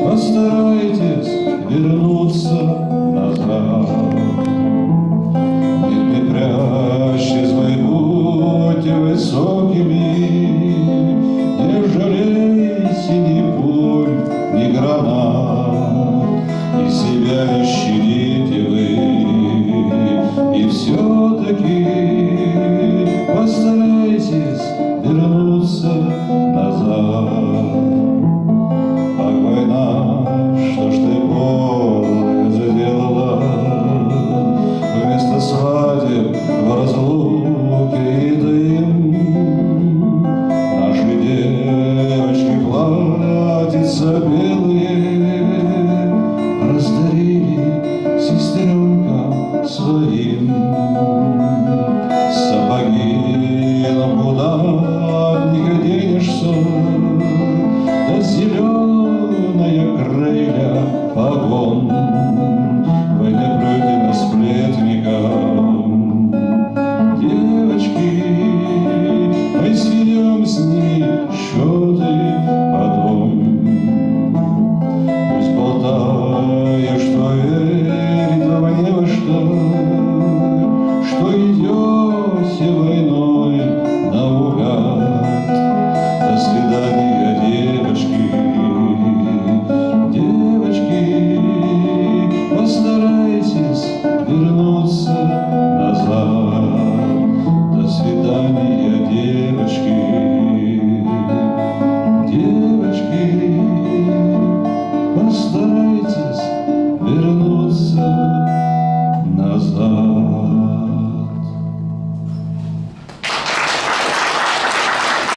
постарайтесь вернуться назад. Не прячьте свой путь высокими, не жалейте ни пуль, ни гранат, и себя не щадите вы, и все-таки постарайтесь вернуться назад. Ах, война, что ж ты подлое сделала, вместо свадеб в разлуке и дым. Наши девочки платьица белые раздарили сестренкам своим. Сапоги, но куда от них денешься, да зеленая крылья погон. Вы не плюйте на сплетников, девочки, мы сведем с ними счеты.